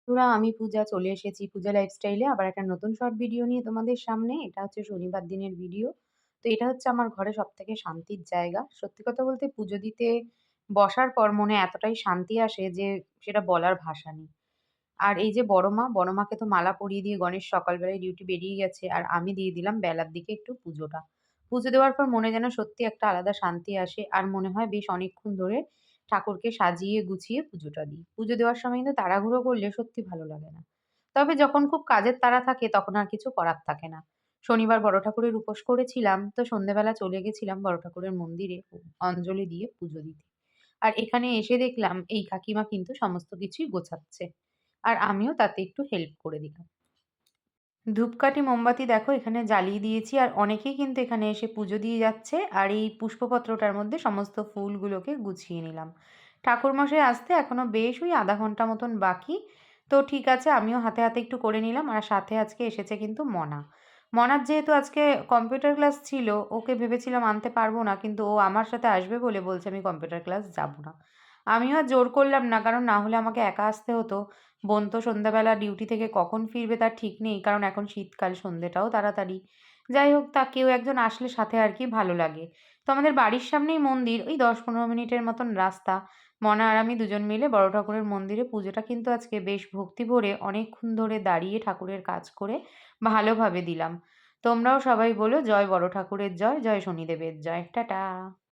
বন্ধুরা, আমি পূজা চলে এসেছি পূজা লাইফস্টাইলে আবার একটা নতুন শর্ট ভিডিও নিয়ে তোমাদের সামনে। এটা হচ্ছে শনিবার দিনের ভিডিও। তো এটা হচ্ছে আমার ঘরে সবথেকে শান্তির জায়গা। সত্যি কথা বলতে পুজো দিতে বসার পর মনে এতটাই শান্তি আসে যে সেটা বলার ভাষা নেই। আর এই যে বড় মাকে তো মালা পরিয়ে দিয়ে গণেশ সকালবেলায় ডিউটি বেরিয়ে গেছে আর আমি দিয়ে দিলাম বেলার দিকে একটু পুজোটা। পুজো দেওয়ার পর মনে যেন সত্যি একটা আলাদা শান্তি আসে আর মনে হয় বেশ অনেকক্ষণ ধরে ঠাকুরকে সাজিয়ে গুছিয়ে পুজোটা দিই। পুজো দেওয়ার সময় কিন্তু তাড়াহুড়ো করলে সত্যি ভালো লাগে না। তবে যখন খুব কাজের তাড়া থাকে তখন আর কিছু করার থাকে না। শনিবার বড় ঠাকুরের উপোস করেছিলাম তো সন্ধ্যেবেলা চলে গেছিলাম বড় ঠাকুরের মন্দিরে অঞ্জলি দিয়ে পুজো দিতে। আর এখানে এসে দেখলাম এই কাকিমা কিন্তু সমস্ত কিছুই গোছাচ্ছে। আর আমিও তাতে একটু হেল্প করে দিলাম। ধূপকাঠি, মোমবাতি দেখো এখানে জ্বালিয়ে দিয়েছি আর অনেকেই কিন্তু এখানে এসে পুজো দিয়ে যাচ্ছে। আর এই পুষ্পপত্রটার মধ্যে সমস্ত ফুলগুলোকে গুছিয়ে নিলাম। ঠাকুরমশাই আসতে এখনো বেশ ওই আধা ঘন্টা মতন বাকি। তো ঠিক আছে, আমিও হাতে হাতে একটু করে নিলাম। আর সাথে আজকে এসেছে কিন্তু মনা। মনার যেহেতু আজকে কম্পিউটার ক্লাস ছিল, ওকে ভেবেছিলাম আনতে পারবো না, কিন্তু ও আমার সাথে আসবে বলে বলছে আমি কম্পিউটার ক্লাস যাব না। আমিও আর জোর করলাম না, কারণ না হলে আমাকে একা আসতে হতো। বোন তো সন্ধ্যাবেলা ডিউটি থেকে কখন ফিরবে তার ঠিক নেই, কারণ এখন শীতকাল, সন্ধেটাও তাড়াতাড়ি। যাই হোক, তা কেউ একজন আসলে সাথে আর কি ভালো লাগে। তো আমাদের বাড়ির সামনেই মন্দির, ওই ১০-১৫ মিনিটের মতন রাস্তা। মনা আর আমি দুজন মিলে বড় ঠাকুরের মন্দিরে পুজোটা কিন্তু আজকে বেশ ভক্তি ভরে অনেকক্ষণ ধরে দাঁড়িয়ে ঠাকুরের কাজ করে ভালোভাবে দিলাম। তোমরাও সবাই বলো জয় বড় ঠাকুরের জয়, জয় শনিদেবের জয়। টাটা।